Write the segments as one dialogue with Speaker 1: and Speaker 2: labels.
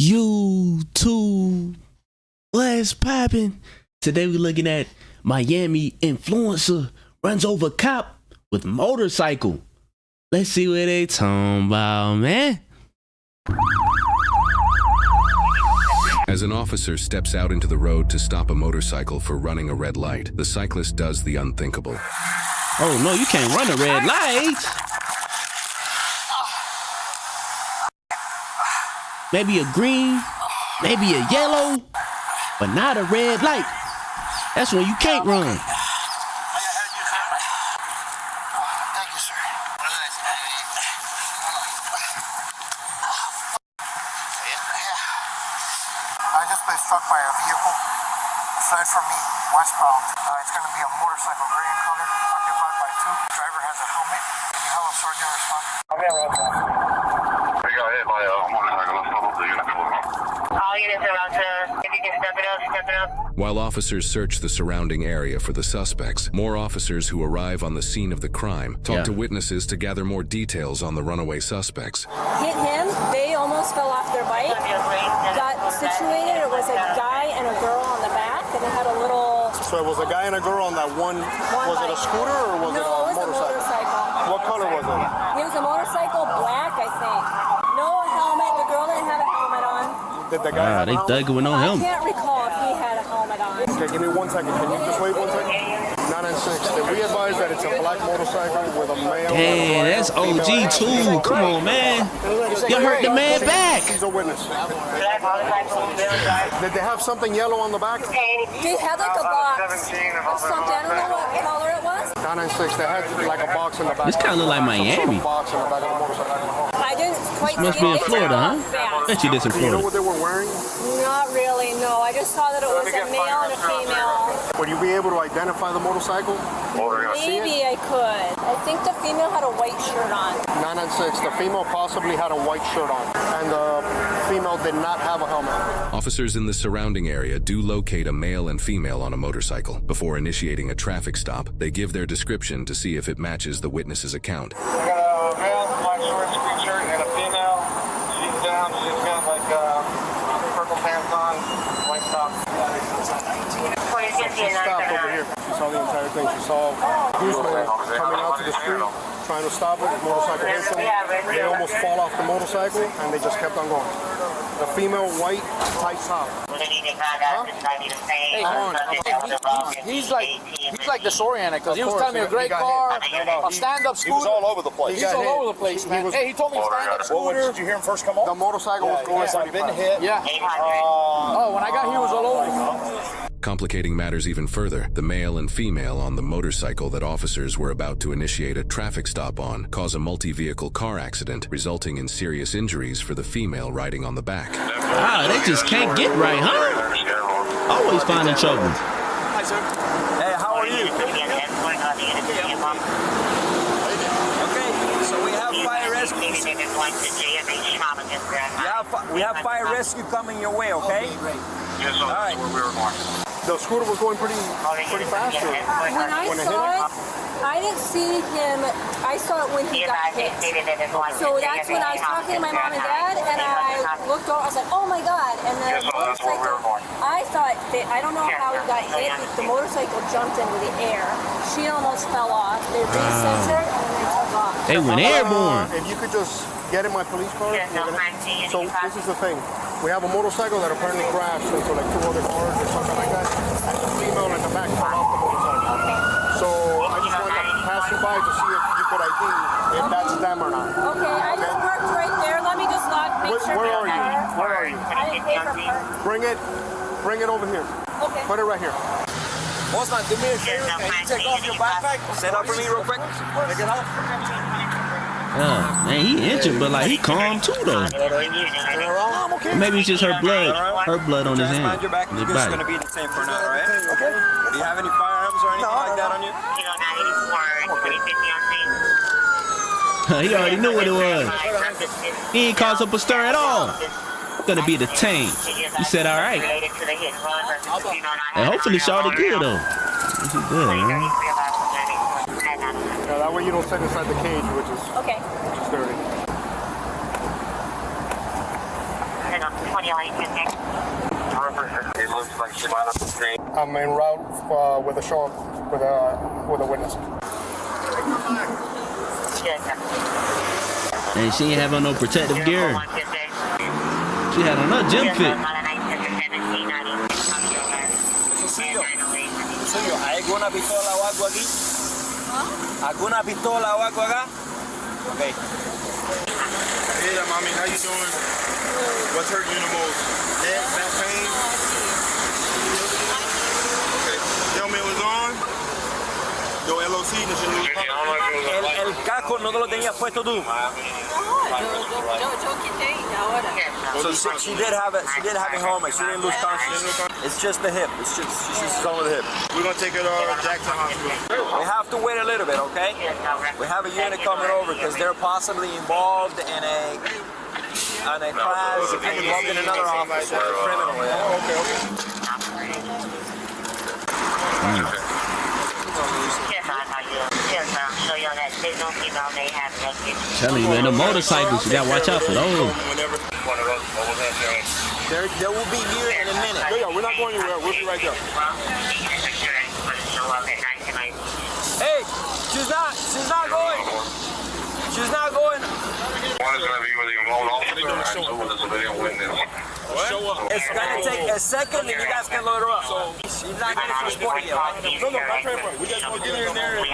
Speaker 1: YouTube, what's poppin'? Today we're looking at Miami influencer runs over cop with motorcycle. Let's see what they talking about, man.
Speaker 2: As an officer steps out into the road to stop a motorcycle for running a red light, the cyclist does the unthinkable.
Speaker 1: Oh no, you can't run a red light. Maybe a green, maybe a yellow, but not a red light. That's when you can't run.
Speaker 3: Thank you, sir. I just been struck by a vehicle. Fled from me westbound. It's going to be a motorcycle, gray in color, occupied by two. Driver has a helmet. Can you have a sergeant respond?
Speaker 4: We got hit by a motorcycle. Let's go to the unit.
Speaker 5: All units around to, if you can step it up.
Speaker 2: While officers search the surrounding area for the suspects, more officers who arrive on the scene of the crime talk to witnesses to gather more details on the runaway suspects.
Speaker 6: Hit him, they almost fell off their bike, got situated. It was a guy and a girl on the back, and they had a little...
Speaker 3: So it was a guy and a girl on that one. Was it a scooter or was it a
Speaker 6: No, it was
Speaker 3: motorcycle?
Speaker 6: a motorcycle.
Speaker 3: What color was it?
Speaker 6: It was a motorcycle, black, I think. No helmet. The girl didn't have a helmet on.
Speaker 3: Did the guy have
Speaker 1: They
Speaker 3: a helmet?
Speaker 1: dug it with no
Speaker 6: I
Speaker 1: helmet.
Speaker 6: can't recall if he had a helmet on.
Speaker 3: Okay, give me 1 second. Can you just wait 1 second? 996. Did we advise that it's a black motorcycle with a male?
Speaker 1: Hey, that's OG too. Come on, man. You hurt the man back.
Speaker 3: He's a witness. Did they have something yellow on the back?
Speaker 6: They had like a box of something. I don't know what color it was.
Speaker 3: 996. They had like a box in the back.
Speaker 1: This kind of look like Miami.
Speaker 3: Box in the back of the motorcycle.
Speaker 6: I didn't quite
Speaker 1: Must
Speaker 6: see
Speaker 1: be in
Speaker 6: it. They
Speaker 1: Florida,
Speaker 6: fell
Speaker 1: huh?
Speaker 6: off fast.
Speaker 1: Bet you this in
Speaker 3: Do you know
Speaker 1: Florida.
Speaker 3: what they were wearing?
Speaker 6: Not really, no. I just saw that it was a male and a female.
Speaker 3: Would you be able to identify the motorcycle?
Speaker 6: Maybe I could. I think the female had a white shirt on.
Speaker 3: 996. The female possibly had a white shirt on, and the female did not have a helmet.
Speaker 2: Officers in the surrounding area do locate a male and female on a motorcycle. Before initiating a traffic stop, they give their description to see if it matches the witness's account.
Speaker 4: We got a male, black shorts, green shirt, and a female. She's down. She's got like purple pants on, white top.
Speaker 3: She stopped over here. She saw the entire thing. She saw Guzman coming out to the street, trying to stop it. The motorcycle hits them. They almost fall off the motorcycle, and they just kept on going. The female, white, tight top.
Speaker 7: He's like disoriented because he was telling me a great car, a stand-up scooter.
Speaker 4: He was all over the place.
Speaker 7: He's all over the place, man. Hey, he told me stand-up scooter.
Speaker 4: Did you hear him first come off?
Speaker 3: The motorcycle was going pretty fast.
Speaker 7: Yeah. Oh, when I got here, he was all over.
Speaker 2: Complicating matters even further, the male and female on the motorcycle that officers were about to initiate a traffic stop on cause a multi-vehicle car accident, resulting in serious injuries for the female riding on the back.
Speaker 1: Ah, they just can't get right, huh? Always finding trouble.
Speaker 7: Hi, sir. Hey, how are you? Okay, so we have fire rescue. We have fire rescue coming your way, okay?
Speaker 4: Yes, so that's where we were going.
Speaker 3: The scooter was going pretty fast.
Speaker 6: When I saw it, I didn't see him. I saw it when he got hit. So that's when I was talking to my mom and dad, and I looked over. I was like, "Oh my God!" And then
Speaker 4: Yes, so that's where we were going.
Speaker 6: I thought that I don't know how he got hit. The motorcycle jumped into the air. She almost fell off. They reset her and then they took off.
Speaker 1: They went airborne.
Speaker 3: If you could just get in my police car. So this is the thing. We have a motorcycle that apparently crashed into like 2 other cars or something like that. And the female in the back fell off the motorcycle. So I just wanted to pass you by to see if you could ID if that's them or not.
Speaker 6: Okay, I just parked right there. Let me just make sure.
Speaker 3: Where are you? Where are you?
Speaker 6: I didn't pay for park.
Speaker 3: Bring it over here.
Speaker 6: Okay.
Speaker 3: Put it right here.
Speaker 7: Osman, do me a favor. Can you take off your backpack? Stand up for me real quick. Pick it up.
Speaker 1: Man, he injured, but like he calm too though. Maybe it's just her blood on his hand.
Speaker 7: Mind your back.
Speaker 1: His
Speaker 7: This is
Speaker 1: body.
Speaker 7: going to be the same for now, all right? Okay. Do you have any firearms or anything like that on you?
Speaker 1: He already knew what it was. He ain't caused up a stir at all. Gonna be detained. He said, all right. And hopefully Shawty good though. This is good, man.
Speaker 3: Yeah, that way you don't sit inside the cage, which is
Speaker 6: Okay.
Speaker 3: dirty.
Speaker 5: What do you like to say?
Speaker 4: It looks like she might have been saying.
Speaker 3: I'm en route with a show with a witness.
Speaker 5: Yes, sir.
Speaker 1: And she ain't have on no protective gear. She had on her gym fit.
Speaker 8: ¿Hay alguna pistola o algo aquí? ¿Alguna pistola o algo acá? Okay.
Speaker 4: Hey, mommy, how you doing? What's hurting you the most? Neck, back pain? Okay. Tell me it was on. Your LOC, the shit was
Speaker 8: El casco no te lo tenías puesto tú.
Speaker 6: Yo quité ahora.
Speaker 8: So she did have it. She did have a helmet. She didn't lose consciousness. It's just the hip. It's just she's on with the hip.
Speaker 4: We're gonna take her to Jackson Hospital.
Speaker 8: We have to wait a little bit, okay? We have a unit coming over because they're possibly involved in a class involved in another officer, criminal. Yeah.
Speaker 3: Okay.
Speaker 1: Telling you, man, the motorcycles, you gotta watch out for those.
Speaker 8: There will be here in a minute.
Speaker 3: Yeah, we're not going anywhere. We'll be right there.
Speaker 8: Hey, she's not going. She's not going.
Speaker 4: One is gonna be with the involved officer and two is a civilian witness.
Speaker 8: It's gonna take a second and you guys can load her up. She's not gonna transport you.
Speaker 4: We just gonna get her in there.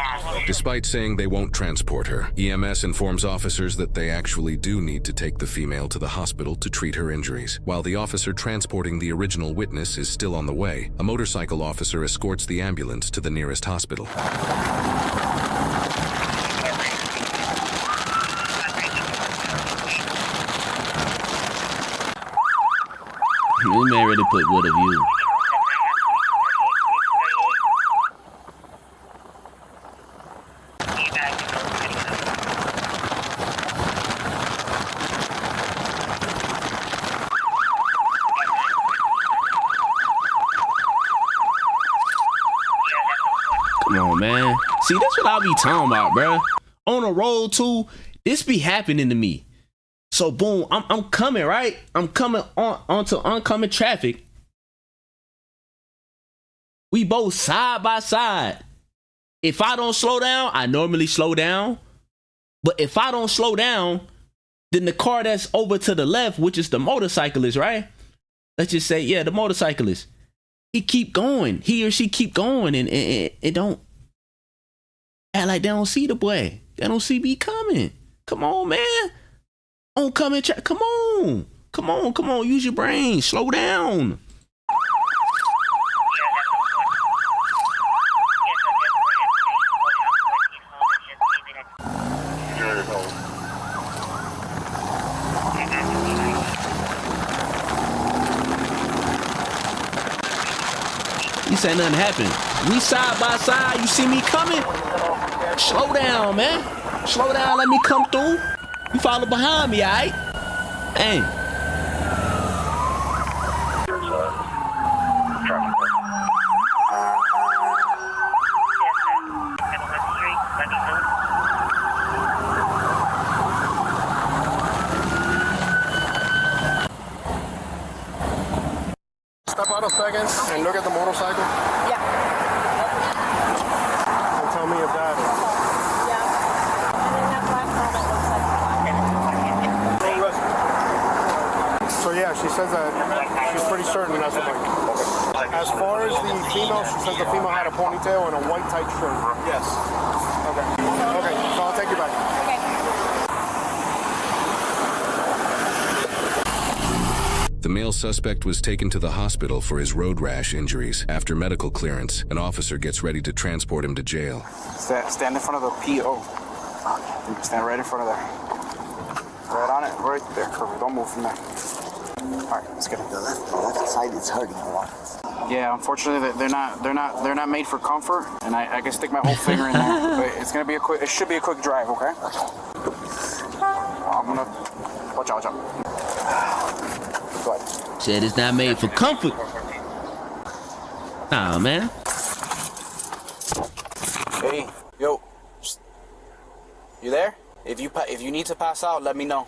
Speaker 2: Despite saying they won't transport her, EMS informs officers that they actually do need to take the female to the hospital to treat her injuries. While the officer transporting the original witness is still on the way, a motorcycle officer escorts the ambulance to the nearest hospital.
Speaker 1: We may already put what of you. Come on, man. See, that's what I be talking about, bro. On the road too, this be happening to me. So boom, I'm coming, right? I'm coming onto oncoming traffic. We both side by side. If I don't slow down, I normally slow down. But if I don't slow down, then the car that's over to the left, which is the motorcyclist, right? Let's just say, yeah, the motorcyclist. He keep going. He or she keep going and it don't act like they don't see the boy. They don't see me coming. Come on, man. Oncoming track. Come on. Come on. Use your brain. Slow down. You say nothing happened. We side by side. You see me coming? Slow down, man. Slow down. Let me come through. You follow behind me, all right? Hey.
Speaker 3: Step out a second and look at the motorcycle.
Speaker 6: Yeah.
Speaker 3: And tell me if that is.
Speaker 6: Yeah. And then that black helmet looks like.
Speaker 3: So yeah, she says that she's pretty certain that's the thing. As far as the female, she says the female had a ponytail and a white tight shirt. Yes. Okay, so I'll take you back.
Speaker 6: Okay.
Speaker 2: The male suspect was taken to the hospital for his road rash injuries. After medical clearance, an officer gets ready to transport him to jail.
Speaker 9: Stand in front of the PO. Stand right in front of there. Right on it, right there. Perfect. Don't move from there. All right, let's get it.
Speaker 10: The left side is hurting a lot.
Speaker 9: Yeah, unfortunately, they're not made for comfort, and I can stick my whole finger in there. But it's gonna be a quick. It should be a quick drive, okay?
Speaker 10: Okay.
Speaker 9: I'm gonna watch out. Go ahead.
Speaker 1: Said it's not made for comfort. Nah, man.
Speaker 9: Hey, yo. You there? If you need to pass out, let me know.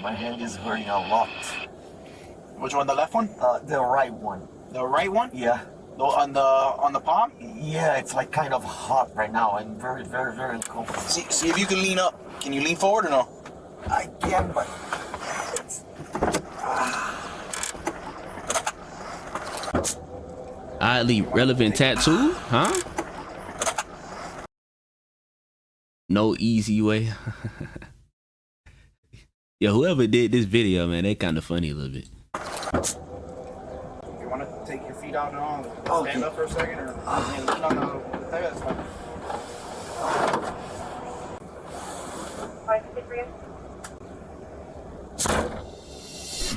Speaker 10: My hand is hurting a lot.
Speaker 9: Which one? The left one?
Speaker 10: The right one.
Speaker 9: The right one?
Speaker 10: Yeah.
Speaker 9: On the palm?
Speaker 10: Yeah, it's like kind of hot right now and very, very, very uncomfortable.
Speaker 9: See if you can lean up. Can you lean forward or no?
Speaker 10: I can, but
Speaker 1: Oddly relevant tattoo, huh? No easy way. Yeah, whoever did this video, man, they kind of funny a little bit.
Speaker 9: If you want to take your feet out and all, stand up for a second or lean on the thing, that's fine.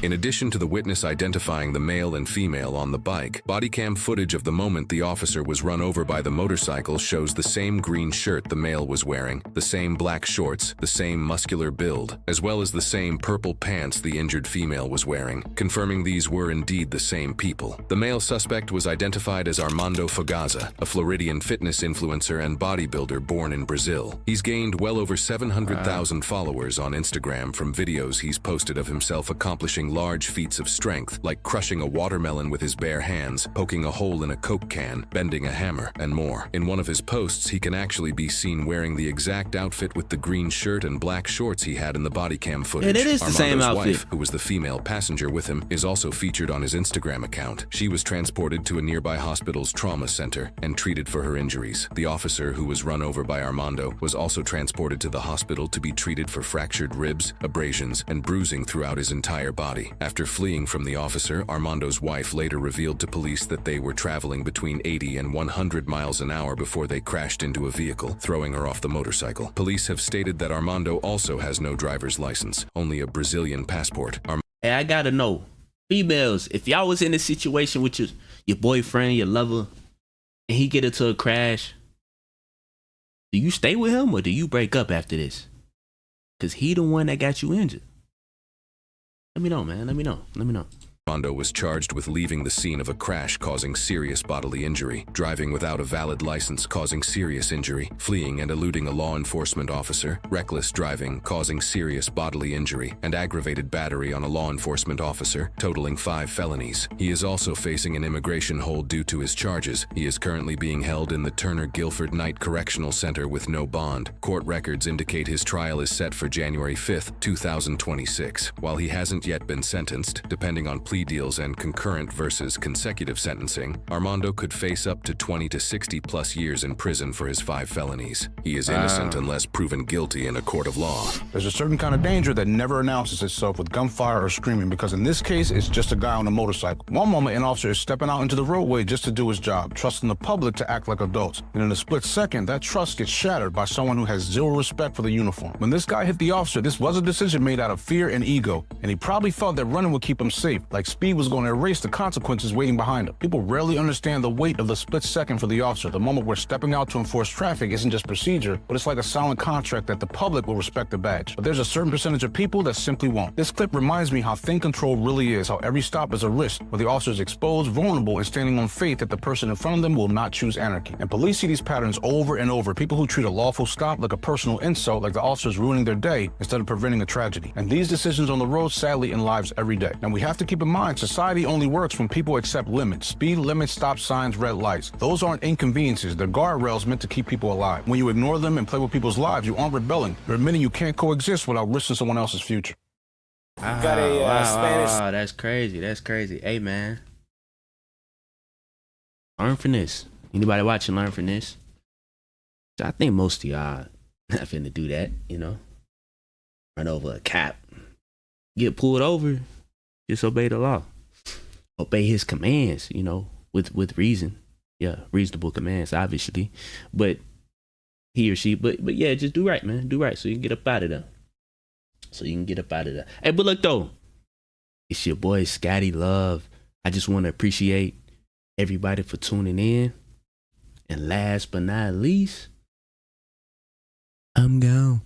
Speaker 2: In addition to the witness identifying the male and female on the bike, body cam footage of the moment the officer was run over by the motorcycle shows the same green shirt the male was wearing, the same black shorts, the same muscular build, as well as the same purple pants the injured female was wearing, confirming these were indeed the same people. The male suspect was identified as Armando Fagaza, a Floridian fitness influencer and bodybuilder born in Brazil. He's gained well over 700,000 followers on Instagram from videos he's posted of himself accomplishing large feats of strength, like crushing a watermelon with his bare hands, poking a hole in a Coke can, bending a hammer, and more. In one of his posts, he can actually be seen wearing the exact outfit with the green shirt and black shorts he had in the body cam footage.
Speaker 1: And it is the same outfit.
Speaker 2: Wife, who was the female passenger with him, is also featured on his Instagram account. She was transported to a nearby hospital's trauma center and treated for her injuries. The officer who was run over by Armando was also transported to the hospital to be treated for fractured ribs, abrasions, and bruising throughout his entire body. After fleeing from the officer, Armando's wife later revealed to police that they were traveling between 80 and 100 miles an hour before they crashed into a vehicle, throwing her off the motorcycle. Police have stated that Armando also has no driver's license, only a Brazilian passport.
Speaker 1: Hey, I gotta know, females, if y'all was in a situation with your boyfriend, your lover, and he get into a crash, do you stay with him or do you break up after this? Because he the one that got you injured. Let me know, man. Let me know.
Speaker 2: Armando was charged with leaving the scene of a crash causing serious bodily injury, driving without a valid license causing serious injury, fleeing and eluding a law enforcement officer, reckless driving causing serious bodily injury, and aggravated battery on a law enforcement officer, totaling 5 felonies. He is also facing an immigration hold due to his charges. He is currently being held in the Turner Guilford Knight Correctional Center with no bond. Court records indicate his trial is set for January 5th, 2026. While he hasn't yet been sentenced, depending on plea deals and concurrent versus consecutive sentencing, Armando could face up to 20 to 60 plus years in prison for his 5 felonies. He is innocent unless proven guilty in a court of law.
Speaker 11: There's a certain kind of danger that never announces itself with gunfire or screaming, because in this case, it's just a guy on a motorcycle. One moment, an officer is stepping out into the roadway just to do his job, trusting the public to act like adults. And in a split second, that trust gets shattered by someone who has zero respect for the uniform. When this guy hit the officer, this was a decision made out of fear and ego, and he probably thought that running would keep him safe, like speed was going to erase the consequences waiting behind him. People rarely understand the weight of the split second for the officer, the moment where stepping out to enforce traffic isn't just procedure, but it's like a silent contract that the public will respect the badge. But there's a certain percentage of people that simply won't. This clip reminds me how thin control really is, how every stop is a risk, where the officer is exposed, vulnerable, and standing on faith that the person in front of them will not choose anarchy. And police see these patterns over and over. People who treat a lawful stop like a personal insult, like the officer's ruining their day instead of preventing a tragedy. And these decisions on the road sadly end lives every day. And we have to keep in mind, society only works when people accept limits. Speed limits, stop signs, red lights. Those aren't inconveniences. They're guardrails meant to keep people alive. When you ignore them and play with people's lives, you aren't rebelling. You're admitting you can't coexist without risking someone else's future.
Speaker 1: Got a Spanish. Wow, that's crazy. That's crazy. Hey, man. Learn from this. Anybody watching, learn from this. I think most of y'all not finna do that, you know. Run over a cop. Get pulled over. Just obey the law. Obey his commands, you know, with reason. Yeah, reasonable commands, obviously. But he or she, but yeah, just do right, man. Do right so you can get up out of there. Hey, but look though, it's your boy Scotty Love. I just want to appreciate everybody for tuning in. And last but not least, I'm gone.